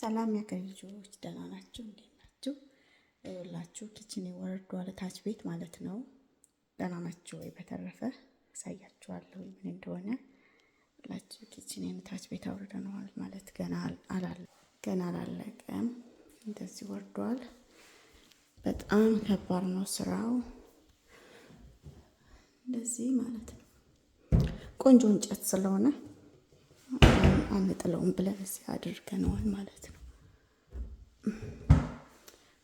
ሰላም ያገሬ ልጆች ደህና ናችሁ? እንዴት ናችሁ? ይኸውላችሁ ኪችን ወርዷል፣ ታች ቤት ማለት ነው። ደህና ናችሁ ወይ? በተረፈ አሳያችኋለሁ ምን እንደሆነ። ይኸውላችሁ ኪችኔን ታች ቤት አውርደነዋል ማለት ገና አላለቀም። እንደዚህ ወርዷል። በጣም ከባድ ነው ስራው። እንደዚህ ማለት ነው። ቆንጆ እንጨት ስለሆነ አንጥለውም ብለን እዚህ አድርገነዋል ማለት ነው።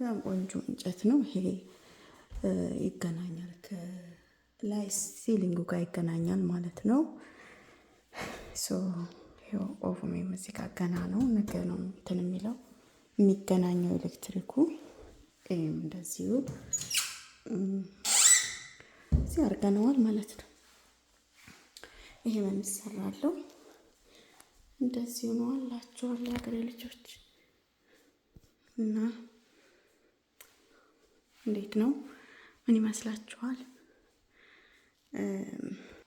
በጣም ቆንጆ እንጨት ነው ይሄ። ይገናኛል ከላይ ሲሊንጉ ጋር ይገናኛል ማለት ነው። ይኸው ኦቭን እዚህ ጋር ገና ነው፣ ነገ ነው እንትን የሚለው የሚገናኘው ኤሌክትሪኩ። ይሄም እንደዚሁ እዚህ አድርገነዋል ማለት ነው። ይሄ ምን ይሰራለው? እንደዚህ ነው አላችኋለሁ የሀገሬ ልጆች። እና እንዴት ነው? ምን ይመስላችኋል?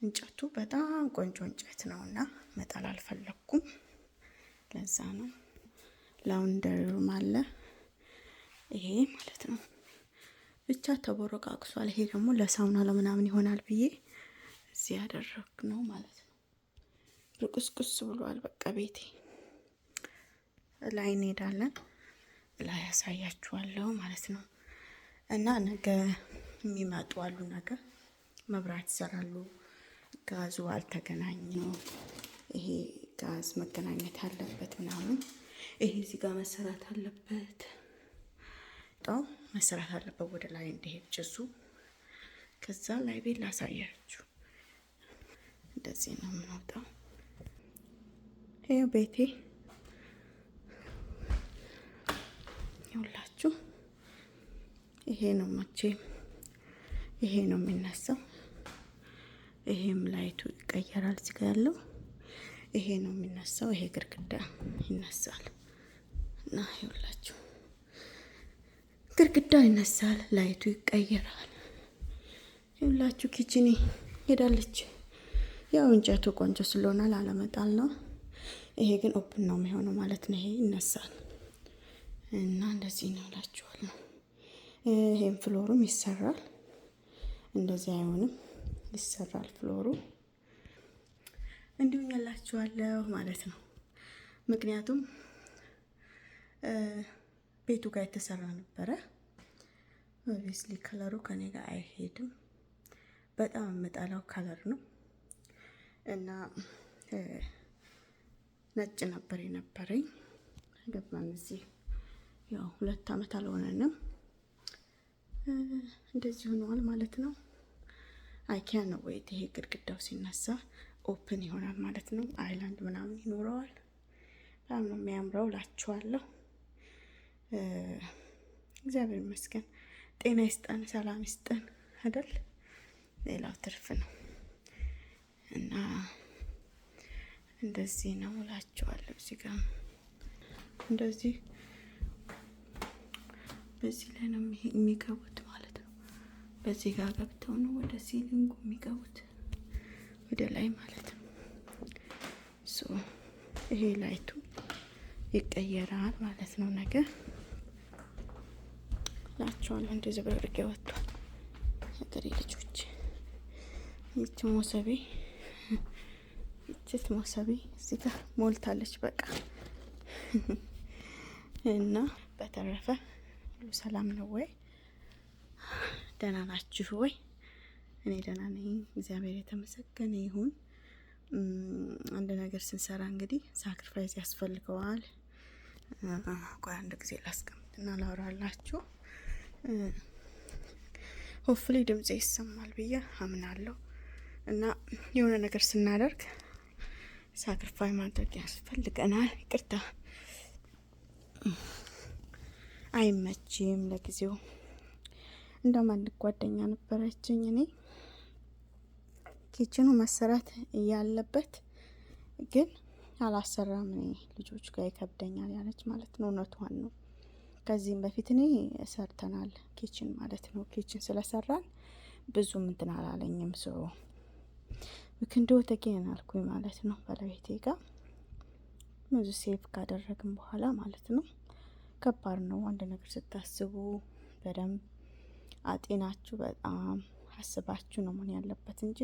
እንጨቱ በጣም ቆንጆ እንጨት ነው እና መጣል አልፈለኩም። ለዛ ነው። ላውንደሪውም አለ ይሄ ማለት ነው። ብቻ ተቦረቃቅሷል። ይሄ ደግሞ ለሳውና ለምናምን ይሆናል ብዬ እዚህ ያደረግ ነው ማለት ነው። ርቁስቁስ ብሏል። በቃ ቤቴ ላይ እንሄዳለን፣ ላይ ያሳያችኋለሁ ማለት ነው። እና ነገ የሚመጡ አሉ፣ ነገ መብራት ይሰራሉ። ጋዙ አልተገናኘው። ይሄ ጋዝ መገናኘት አለበት ምናምን። ይሄ እዚህ ጋር መሰራት አለበት፣ መሰራት አለበት ወደ ላይ እንዲሄድ ጭሱ። ከዛ ላይ ቤት ላሳያችሁ። እንደዚህ ነው የምንወጣው። ይሄው ቤቴ ይኸውላችሁ። ይሄ ነው መቼም ይሄ ነው የሚነሳው። ይሄም ላይቱ ይቀየራል። እዚህ ጋር ያለው ይሄ ነው የሚነሳው። ይሄ ግድግዳ ይነሳል እና ይኸውላችሁ ግድግዳ ይነሳል፣ ላይቱ ይቀየራል። ይኸውላችሁ ኪችኔ ሄዳለች። ያው እንጨቱ ቆንጆ ስለሆነ ላለመጣል ነው። ይሄ ግን ኦፕን ነው የሚሆነው ማለት ነው። ይሄ ይነሳል እና እንደዚህ ነው እላችኋለሁ። ይሄም ፍሎሩም ይሰራል። እንደዚህ አይሆንም፣ ይሰራል ፍሎሩ። እንዲሁ ያላችኋለሁ ማለት ነው። ምክንያቱም ቤቱ ጋር የተሰራ ነበረ። ኦብቪስሊ ከለሩ ከኔ ጋር አይሄድም። በጣም የምጠላው ከለር ነው እና ነጭ ነበር የነበረኝ። ገባን እዚህ ያው 2 አመት አልሆነንም። እንደዚህ ሆኗል ማለት ነው። አይኪያን ነው ወይ ይሄ ግድግዳው ሲነሳ ኦፕን ይሆናል ማለት ነው። አይላንድ ምናምን ይኖረዋል። በጣም ነው የሚያምረው እላችኋለሁ። እግዚአብሔር ይመስገን። ጤና ይስጠን፣ ሰላም ይስጠን አይደል? ሌላው ትርፍ ነው እና እንደዚህ ነው እላችኋለሁ። እዚህ ጋር እንደዚህ በዚህ ላይ ነው የሚገቡት ማለት ነው። በዚህ ጋር ገብተው ነው ወደ ሲሊንጉ የሚገቡት ወደ ላይ ማለት ነው። ይሄ ላይቱ ይቀየራል ማለት ነው። ነገር ላችኋለሁ። እንደዚህ ብርቅ ወጥቷል የሀገሬ ልጆች። ይቺ ሞሰቤ እዚህ ጋር ሞልታለች በቃ። እና በተረፈ ሁሉ ሰላም ነው ወይ? ደህና ናችሁ ወይ? እኔ ደህና ነኝ፣ እግዚአብሔር የተመሰገነ ይሁን። አንድ ነገር ስንሰራ እንግዲህ ሳክሪፋይስ ያስፈልገዋል። ቆይ አንድ ጊዜ ላስቀምጥና ላወራላችሁ። ሆፍሊ ድምጼ ይሰማል ብዬ አምናለሁ። እና የሆነ ነገር ስናደርግ ሳክሪፋይ ማድረግ ያስፈልገናል። ይቅርታ አይመችም ለጊዜው። እንደውም አንድ ጓደኛ ነበረችኝ፣ እኔ ኪችኑ መሰራት ያለበት ግን አላሰራም፣ እኔ ልጆች ጋር ይከብደኛል ያለች ማለት ነው። እውነቷን ነው። ከዚህም በፊት እኔ ሰርተናል ኪችን ማለት ነው። ኪችን ስለሰራን ብዙም እንትን አላለኝም። ምክንዶ ተገኘን አልኩኝ ማለት ነው ባለቤቴ ጋር ብዙ ሴቭ ካደረግን በኋላ ማለት ነው። ከባድ ነው አንድ ነገር ስታስቡ በደንብ አጤናችሁ በጣም አስባችሁ ነው መሆን ያለበት እንጂ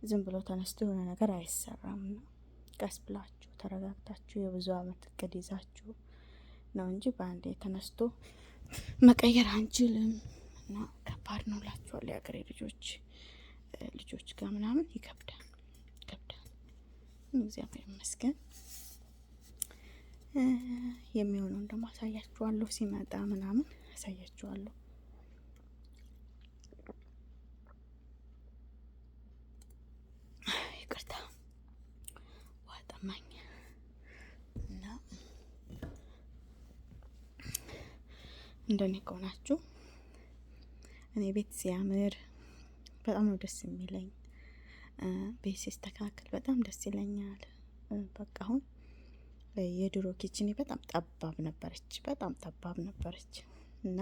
ዝም ብሎ ተነስቶ የሆነ ነገር አይሰራም። ነው ቀስ ብላችሁ ተረጋግታችሁ የብዙ አመት እቅድ ይዛችሁ ነው እንጂ በአንዴ ተነስቶ መቀየር አንችልም። እና ከባድ ነው እላችኋለሁ። የሀገሬ ልጆች ጋር ምናምን ይከብዳል። እግዚአብሔር ይመስገን። የሚሆነውን ደግሞ አሳያችኋለሁ፣ ሲመጣ ምናምን አሳያችኋለሁ። ይቅርታ ዋጠማኝ እና እንደኔ ከሆናችሁ እኔ ቤት ሲያምር በጣም ነው ደስ የሚለኝ። ቤት ሲስተካከል በጣም ደስ ይለኛል። በቃ አሁን የድሮ ኪችኔ በጣም ጠባብ ነበረች እና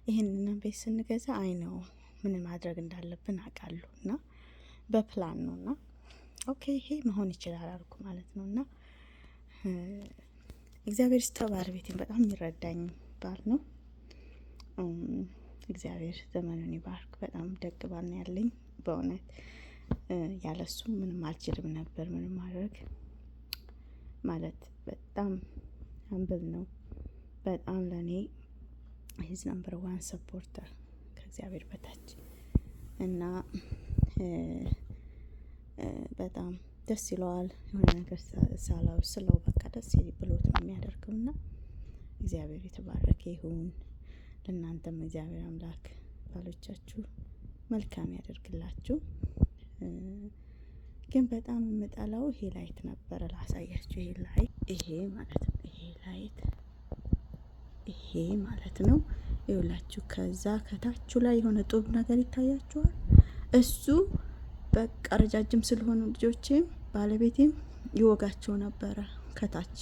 ይህንን ቤት ስንገዛ ነው ምን ማድረግ እንዳለብን አውቃለሁ እና በፕላን ነው እና ኦኬ ይሄ መሆን ይችላል አልኩ ማለት ነው። እና እግዚአብሔር ይስጠው ባለቤቴን በጣም የሚረዳኝ ባል ነው። እግዚአብሔር ዘመኑን ይባርክ። በጣም ደግ ባል ነው ያለኝ በእውነት ያለሱ ምንም አልችልም ነበር። ምንም ማድረግ ማለት በጣም አምብል ነው። በጣም ለኔ ሂዝ ነምበር 1 ሰፖርተር ከእግዚአብሔር በታች እና በጣም ደስ ይለዋል የሆነ ነገር ስለው በቃ ደስ ብሎት ነው የሚያደርገው እና እግዚአብሔር የተባረከ ይሁን። ለእናንተም እግዚአብሔር አምላክ ባሎቻችሁ መልካም ያደርግላችሁ። ግን በጣም የምጠላው ይሄ ላይት ነበረ። ላሳያችሁ። ይሄ ማለት ነው። ይኸውላችሁ ከዛ ከታችሁ ላይ የሆነ ጡብ ነገር ይታያችኋል። እሱ በቃ ረጃጅም ስለሆኑ ልጆቼም ባለቤቴም ይወጋቸው ነበረ ከታች።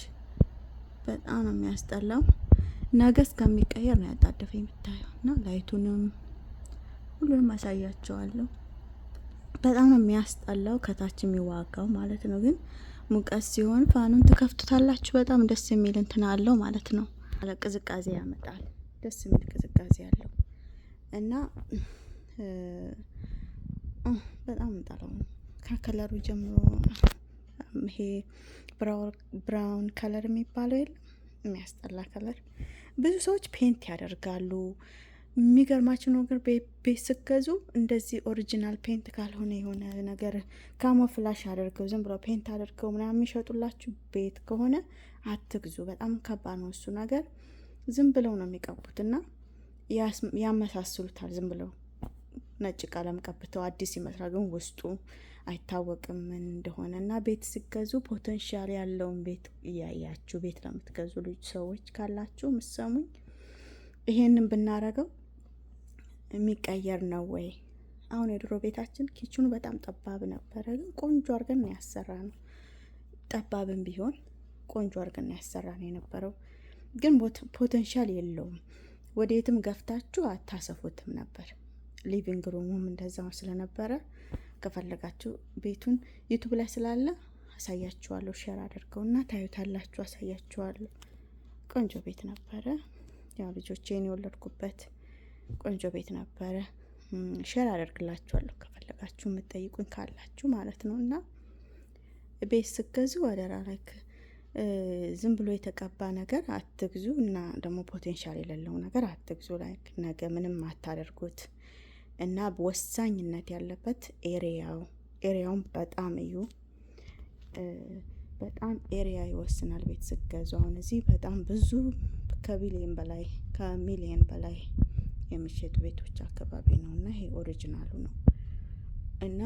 በጣም ነው የሚያስጠላው። ነገ እስከሚቀየር ነው ያጣደፈ የምታየው እና ላይቱንም ሁሉንም አሳያቸዋለሁ። በጣም ነው የሚያስጠላው ከታች የሚዋጋው ማለት ነው። ግን ሙቀት ሲሆን ፋኑን ትከፍቱታላችሁ። በጣም ደስ የሚል እንትን አለው ማለት ነው። ቅዝቃዜ ያመጣል። ደስ የሚል ቅዝቃዜ አለው እና በጣም እንጠላው ከከለሩ ጀምሮ ይሄ ብራውን ከለር የሚባለው የለም፣ የሚያስጠላ ከለር። ብዙ ሰዎች ፔንት ያደርጋሉ። የሚገርማችሁ ነገር ቤት ስገዙ እንደዚህ ኦሪጂናል ፔንት ካልሆነ የሆነ ነገር ካሞፍላሽ አድርገው ዝም ብሎ ፔንት አድርገው ምናምን የሚሸጡላችሁ ቤት ከሆነ አትግዙ። በጣም ከባድ ነው እሱ ነገር። ዝም ብለው ነው የሚቀቡትና ያመሳስሉታል። ዝም ብለው ነጭ ቀለም ቀብተው አዲስ ይመስላል፣ ግን ውስጡ አይታወቅም ምን እንደሆነ። እና ቤት ስገዙ ፖቴንሻል ያለውን ቤት እያያችሁ ቤት ለምትገዙ ልጅ ሰዎች ካላችሁ ምሰሙኝ፣ ይሄንን ብናረገው የሚቀየር ነው ወይ? አሁን የድሮ ቤታችን ኪችኑ በጣም ጠባብ ነበረ፣ ግን ቆንጆ አድርገን ያሰራ ነው። ጠባብም ቢሆን ቆንጆ አድርገን ያሰራ ነው የነበረው፣ ግን ፖቴንሻል የለውም። ወዴትም ገፍታችሁ አታሰፉትም ነበር። ሊቪንግ ሩሙም እንደዛው ስለነበረ ከፈለጋችሁ ቤቱን ዩቲዩብ ላይ ስላለ አሳያችኋለሁ። ሼር አድርገውና ታዩታላችሁ። አሳያችኋለሁ። ቆንጆ ቤት ነበረ። ያው ልጆቼን የወለድኩበት ቆንጆ ቤት ነበረ። ሼር አደርግላችኋለሁ ከፈለጋችሁ የምትጠይቁኝ ካላችሁ ማለት ነው። እና ቤት ስገዙ አደራ ላይክ ዝም ብሎ የተቀባ ነገር አትግዙ፣ እና ደግሞ ፖቴንሻል የሌለው ነገር አትግዙ። ላይክ ነገ ምንም አታደርጉት። እና ወሳኝነት ያለበት ኤሪያውን በጣም እዩ። በጣም ኤሪያ ይወስናል ቤት ስገዙ። አሁን እዚህ በጣም ብዙ ከሚሊየን በላይ የሚሸጡ ቤቶች አካባቢ ነው እና ይሄ ኦሪጂናሉ ነው እና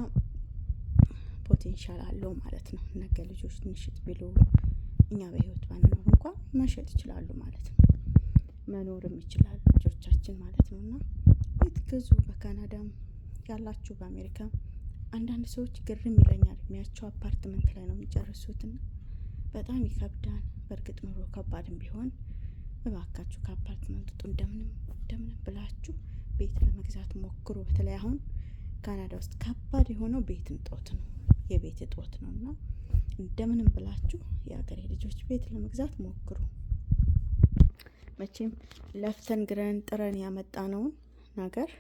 ፖቴንሻል አለው ማለት ነው። ነገ ልጆች ንሽጥ ቢሉ እኛ በህይወት ባንኖር እንኳን መሸጥ ይችላሉ ማለት ነው። መኖርም ይችላሉ ልጆቻችን ማለት ነው። እና ቤት ግዙ። በካናዳም ያላችሁ በአሜሪካም አንዳንድ ሰዎች ግርም ይለኛል። እድሜያቸው አፓርትመንት ላይ ነው የሚጨርሱትና በጣም ይከብዳል። በእርግጥ ኑሮ ከባድም ቢሆን እባካችሁ ከአፓርትመንት ውጡ። እንደምንም ብላችሁ ቤት ለመግዛት ሞክሩ። በተለይ አሁን ካናዳ ውስጥ ከባድ የሆነው ቤት እጦት ነው። የቤት እጦት ነው እና እንደምንም ብላችሁ የሀገሬ ልጆች ቤት ለመግዛት ሞክሩ። መቼም ለፍተን ግረን ጥረን ያመጣነውን ነገር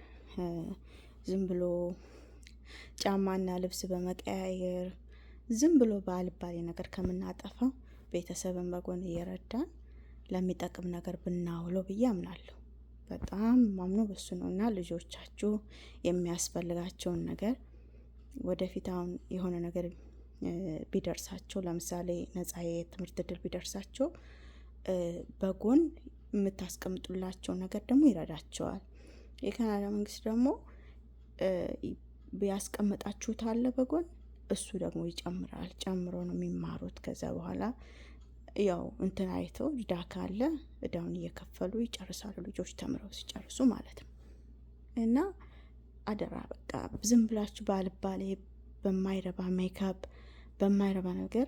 ዝም ብሎ ጫማና ልብስ በመቀያየር ዝም ብሎ ባልባሌ ነገር ከምናጠፋው ቤተሰብን በጎን እየረዳን ለሚጠቅም ነገር ብናውለው ብዬ አምናለሁ። በጣም ማምኖ በሱ ነው እና ልጆቻችሁ የሚያስፈልጋቸውን ነገር ወደፊት አሁን የሆነ ነገር ቢደርሳቸው፣ ለምሳሌ ነጻ የትምህርት እድል ቢደርሳቸው በጎን የምታስቀምጡላቸው ነገር ደግሞ ይረዳቸዋል። የካናዳ መንግስት ደግሞ ቢያስቀምጣችሁት አለ በጎን እሱ ደግሞ ይጨምራል። ጨምሮ ነው የሚማሩት። ከዛ በኋላ ያው እንትን አይተው እዳ ካለ እዳውን እየከፈሉ ይጨርሳሉ፣ ልጆች ተምረው ሲጨርሱ ማለት ነው። እና አደራ በቃ ዝም ብላችሁ ባልባሌ በማይረባ ሜካፕ በማይረባ ነገር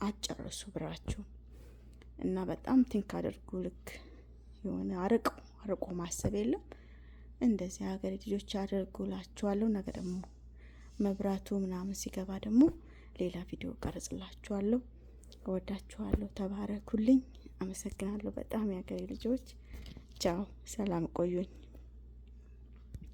አጨርሱ ብራችሁ እና በጣም ቲንክ አድርጉ። ልክ የሆነ አርቆ ማሰብ የለም። እንደዚህ ሀገሬ ልጆች አድርጉላችኋለሁ። ነገ ደግሞ መብራቱ ምናምን ሲገባ ደግሞ ሌላ ቪዲዮ ቀርጽላችኋለሁ። እወዳችኋለሁ። ተባረኩልኝ። አመሰግናለሁ በጣም የሀገሬ ልጆች። ቻው፣ ሰላም ቆዩኝ።